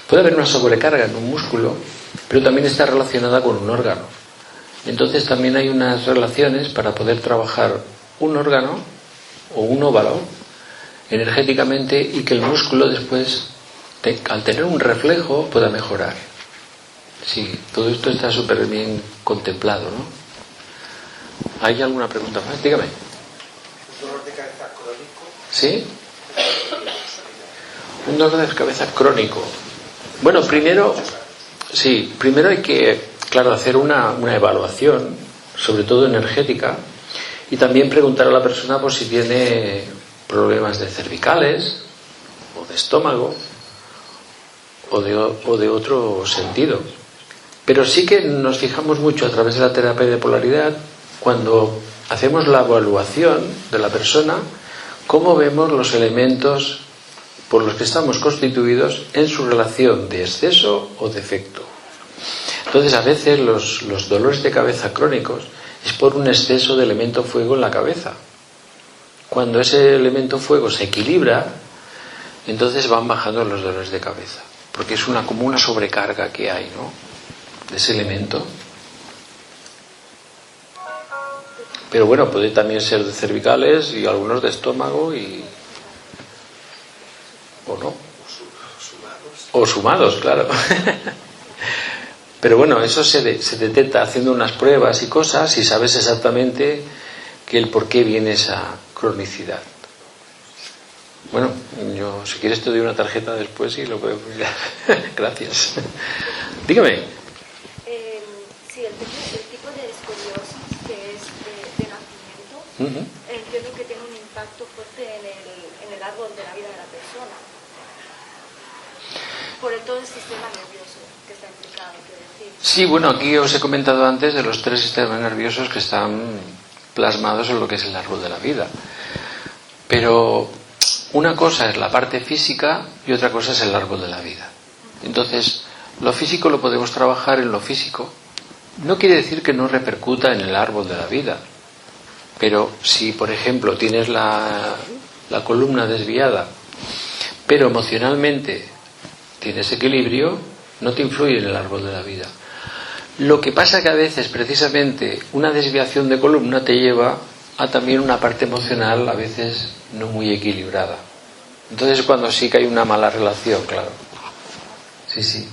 S1: Puede haber una sobrecarga en un músculo, pero también está relacionada con un órgano. Entonces también hay unas relaciones para poder trabajar un órgano o un óvalo energéticamente y que el músculo después, al tener un reflejo, pueda mejorar. Sí, todo esto está súper bien contemplado, ¿no? ¿Hay alguna pregunta más? Dígame.
S5: ¿Un dolor de cabeza crónico?
S1: ¿Sí? Un dolor de cabeza crónico. Bueno, primero hay que, claro, hacer una evaluación, sobre todo energética, y también preguntar a la persona por si tiene problemas de cervicales o de estómago o de otro sentido. Pero sí que nos fijamos mucho a través de la terapia de polaridad, cuando hacemos la evaluación de la persona, cómo vemos los elementos por los que estamos constituidos en su relación de exceso o defecto. Entonces, a veces los dolores de cabeza crónicos es por un exceso de elemento fuego en la cabeza. Cuando ese elemento fuego se equilibra, entonces van bajando los dolores de cabeza, porque es como una sobrecarga que hay, ¿no?, de ese elemento. Pero bueno, puede también ser de cervicales y algunos de estómago o no. O sumados, claro. Pero bueno, eso se detecta haciendo unas pruebas y cosas y sabes exactamente el por qué viene esa cronicidad. Bueno, yo si quieres te doy una tarjeta después y lo puedo mirar. Gracias. Dígame.
S3: Sí, el tipo de escoliosis que es de nacimiento, entiendo que tiene un impacto fuerte en el árbol de la vida de la persona, por todo el sistema nervioso que está implicado, quiero decir.
S1: Sí, bueno, aquí os he comentado antes de los 3 sistemas nerviosos que están plasmados en lo que es el árbol de la vida. Pero una cosa es la parte física y otra cosa es el árbol de la vida. Entonces, lo físico lo podemos trabajar en lo físico. No quiere decir que no repercuta en el árbol de la vida. Pero si, por ejemplo, tienes la columna desviada, pero emocionalmente tienes equilibrio, no te influye en el árbol de la vida. Lo que pasa que a veces, precisamente, una desviación de columna te lleva a también una parte emocional, a veces no muy equilibrada. Entonces, cuando sí que hay una mala relación, claro. Sí.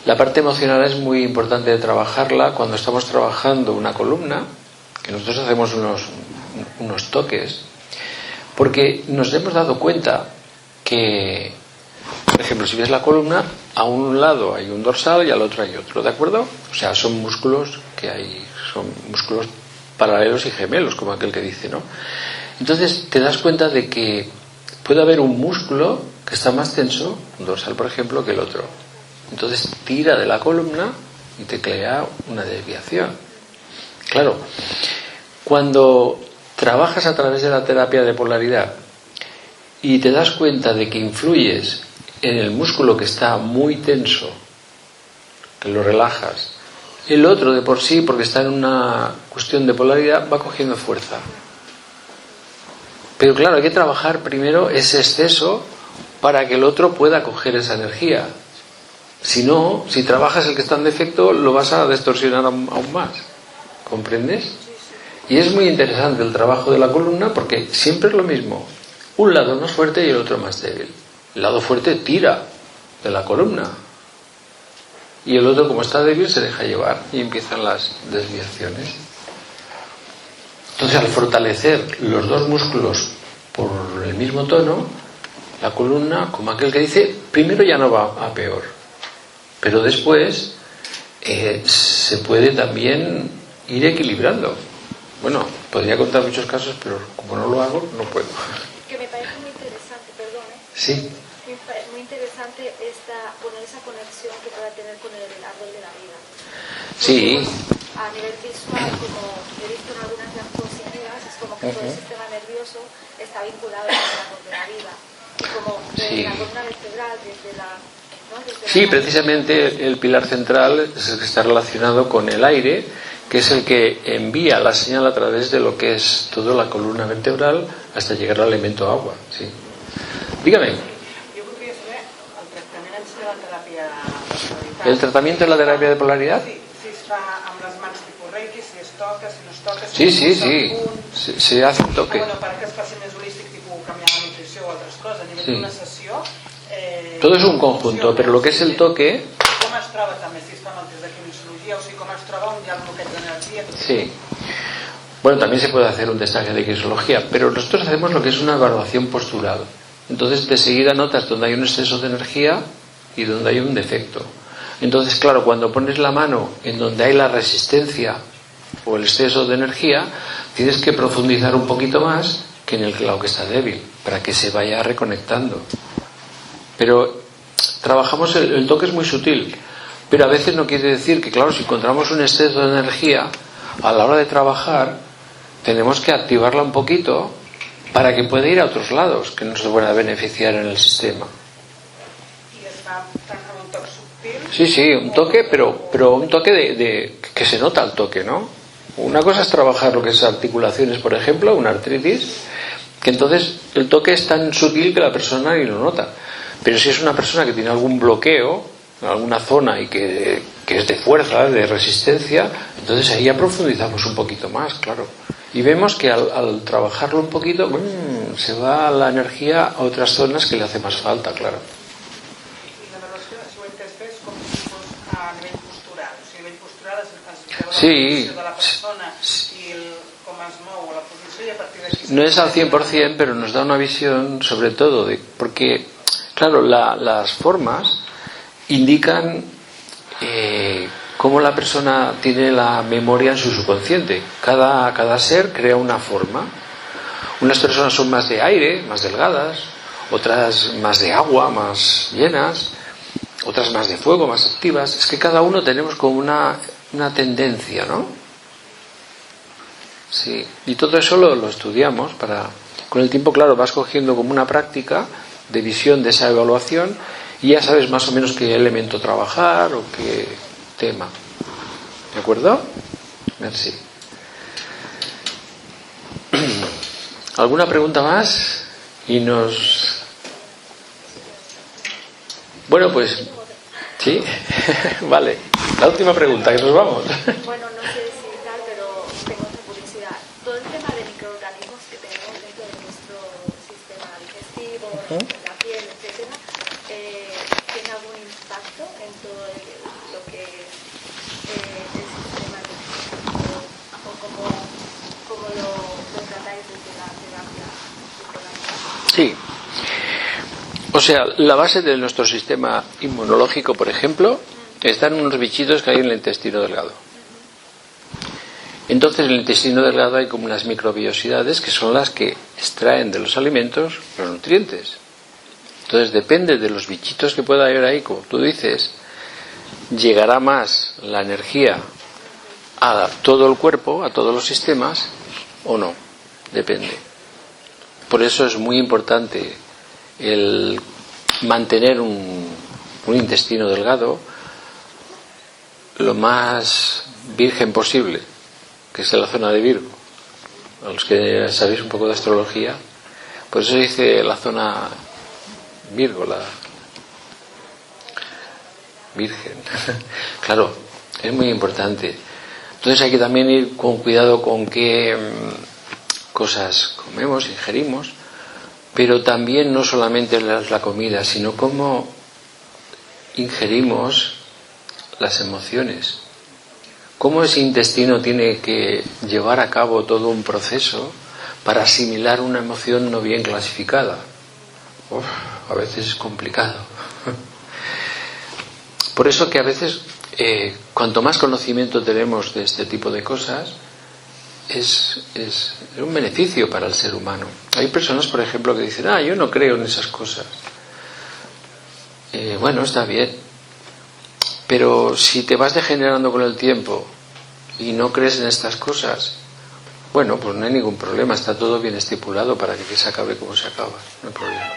S1: La parte emocional es muy importante de trabajarla cuando estamos trabajando una columna, que nosotros hacemos unos toques, porque nos hemos dado cuenta que, por ejemplo, si ves la columna, a un lado hay un dorsal y al otro hay otro, ¿de acuerdo? O sea, son músculos son músculos paralelos y gemelos, como aquel que dice, ¿no? Entonces te das cuenta de que puede haber un músculo que está más tenso, un dorsal por ejemplo, que el otro. Entonces tira de la columna y te crea una desviación. Claro, cuando trabajas a través de la terapia de polaridad y te das cuenta de que influyes en el músculo que está muy tenso, que lo relajas, el otro de por sí, porque está en una cuestión de polaridad, va cogiendo fuerza. Pero claro, hay que trabajar primero ese exceso para que el otro pueda coger esa energía. Si no, si trabajas el que está en defecto, lo vas a distorsionar aún más. ¿Comprendes? Y es muy interesante el trabajo de la columna porque siempre es lo mismo. Un lado más fuerte y el otro más débil. El lado fuerte tira de la columna. Y el otro, como está débil, se deja llevar y empiezan las desviaciones. Entonces, al fortalecer los dos músculos por el mismo tono, la columna, como aquel que dice, primero ya no va a peor, pero después se puede también ir equilibrando. Bueno, podría contar muchos casos, pero como no lo hago, no puedo.
S3: Que me parece muy interesante, perdón,
S1: Sí.
S3: muy interesante poner esa conexión que pueda tener con el árbol de la vida.
S1: Sí.
S3: A nivel visual, como he visto en algunas diapositivas, es como que todo el sistema nervioso está vinculado con el árbol de la vida. Y como desde la columna vertebral, desde la... ¿no? Desde
S1: Sí,
S3: la...
S1: precisamente el pilar central es el que está relacionado con el aire, que es el que envía la señal a través de lo que es toda la columna vertebral hasta llegar al elemento agua. Sí. Dígame.
S6: Jo voldria saber el tractament en si de la teràpia de polaritat.
S1: ¿El tratamiento de la terapia de polaridad?
S6: Sí, si es fa amb les mans tipus Reiki, si es toca, si no es toca...
S1: Sí,
S6: si es
S1: sí. Se hace un toque.
S6: Bueno, per que es faci més holístic, tipus canviar la nutrició o altres coses, a nivell d'una sessió...
S1: Todo es un conjunto, pero lo que es el toque...
S6: Com es troba també, si es fa amb el test de kinesiologia, o sigui, com es troba on hi ha el bloqueig d'energia...
S1: Sí. Bueno, también se puede hacer un testaje de kinesiología, pero nosotros hacemos lo que es una evaluación postural. Entonces, de seguida notas donde hay un exceso de energía y donde hay un defecto. Entonces, claro, cuando pones la mano en donde hay la resistencia o el exceso de energía, tienes que profundizar un poquito más que en el lado que está débil, para que se vaya reconectando. Pero trabajamos, el toque es muy sutil, pero a veces no quiere decir que, claro, si encontramos un exceso de energía, a la hora de trabajar, tenemos que activarla un poquito para que pueda ir a otros lados que nos van a beneficiar en el sistema.
S6: I es fa tant amb un toc subtil...
S1: Sí, un toque, pero un toque de que se nota el toque, ¿no? Una cosa es trabajar lo que es articulaciones, por ejemplo, una artritis, que entonces el toque es tan sutil que la persona ni lo nota. Pero si es una persona que tiene algún bloqueo en alguna zona y que es de fuerza, de resistencia, entonces ahí ya profundizamos un poquito más, claro. Y vemos que al trabajarlo un poquito, se va la energía a otras zonas que le hace más falta, claro.
S6: I la relació, si ho he entès bé, és com si fos a nivell postural. O sigui, a nivell postural es veu la posició de la persona i com es mou la posició i a partir d'aquí...
S1: No es al 100%, pero nos da una visión sobre todo, porque, claro, las formas indican cómo la persona tiene la memoria en su subconsciente. Cada ser crea una forma. Unas personas son más de aire, más delgadas, otras más de agua, más llenas, otras más de fuego, más activas. Es que cada uno tenemos como una tendencia, ¿no? Sí. Y todo eso lo estudiamos para... Con el tiempo, claro, vas cogiendo como una práctica de visión de esa evaluación y ya sabes más o menos qué elemento trabajar o qué tema. ¿De acuerdo? Merci. ¿Alguna pregunta más? Y nos... Bueno, pues... ¿Sí? Vale. La última pregunta, que nos vamos.
S3: Bueno, no sé si tal, pero tengo otra curiosidad. Todo el tema de microorganismos que tenemos dentro de nuestro sistema digestivo, la piel, etcétera, ¿tiene algún impacto en todo lo que es el sistema digestivo? ¿O cómo lo tratáis desde la terapia psicológica?
S1: Sí. O sea, la base de nuestro sistema inmunológico, por ejemplo, están unos bichitos que hay en el intestino delgado. Entonces, en el intestino delgado hay como unas microbiosidades que son las que extraen de los alimentos los nutrientes. Entonces, depende de los bichitos que pueda haber ahí, como tú dices, llegará más la energía a todo el cuerpo, a todos los sistemas, o no. Depende. Por eso es muy importante el mantener un intestino delgado lo más virgen posible, que es en la zona de Virgo. A los que sabéis un poco de astrología, por eso se dice la zona Virgo, la virgen. Claro, es muy importante. Entonces hay que también ir con cuidado con qué cosas comemos, ingerimos, pero también no solamente la comida, sino cómo ingerimos las emociones. Cómo ese intestino tiene que llevar a cabo todo un proceso para asimilar una emoción no bien clasificada. A veces es complicado. Por eso que a veces, cuanto más conocimiento tenemos de este tipo de cosas, es un beneficio para el ser humano. Hay personas, por ejemplo, que dicen, yo no creo en esas cosas. Bueno, está bien. Pero si te vas degenerando con el tiempo y no crees en estas cosas, bueno, pues no hay ningún problema, está todo bien estipulado para que se acabe como se acaba, no hay problema.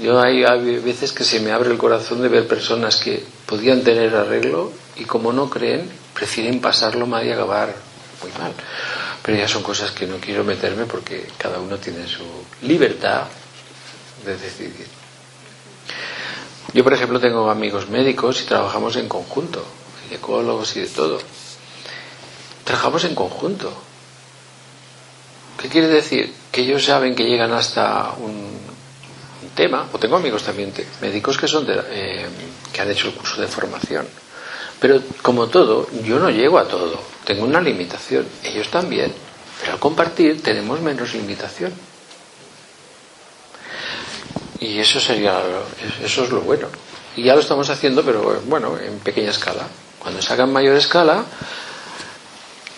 S1: Yo hay veces que se me abre el corazón de ver personas que podían tener arreglo y como no creen, prefieren pasarlo mal y acabar muy mal. Pero ya son cosas que no quiero meterme porque cada uno tiene su libertad de decidir. Yo, por ejemplo, tengo amigos médicos y trabajamos en conjunto, ginecólogos y de todo. Trabajamos en conjunto. ¿Qué quiere decir? Que ellos saben que llegan hasta un tema, o tengo amigos también médicos que son que han hecho el curso de formación. Pero como todo, yo no llego a todo, tengo una limitación, ellos también, pero al compartir tenemos menos limitación. Y eso es lo bueno. Y ya lo estamos haciendo, pero bueno, en pequeña escala. Cuando se haga en mayor escala,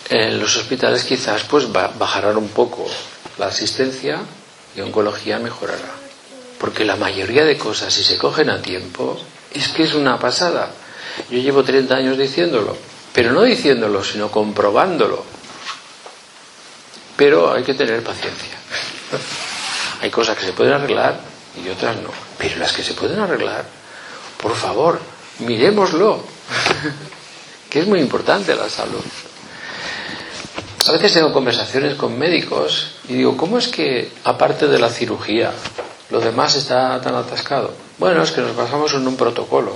S1: en los hospitales quizás pues bajarán un poco la asistencia y oncología mejorará. Porque la mayoría de cosas, si se cogen a tiempo, es que es una pasada. Yo llevo 30 años diciéndolo, pero no diciéndolo, sino comprobándolo. Pero hay que tener paciencia. Hay cosas que se pueden arreglar y otras no. Pero las que se pueden arreglar, por favor, miremoslo. Que es muy importante la salud. A veces tengo conversaciones con médicos y digo, ¿cómo es que, aparte de la cirugía, lo demás está tan atascado? Bueno, es que nos basamos en un protocolo.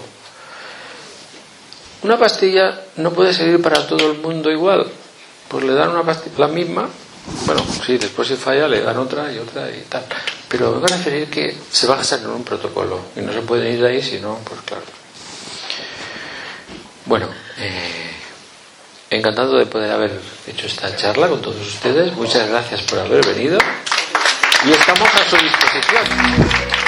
S1: Una pastilla no puede servir para todo el mundo igual. Pues le dan una pastilla, la misma. Bueno, sí, después si falla le dan otra y tal. Pero me van a referir que se va a gastar en un protocolo y no se puede ir de ahí si no, pues claro. Bueno, encantado de poder haber hecho esta charla con todos ustedes. Muchas gracias por haber venido y estamos a su disposición.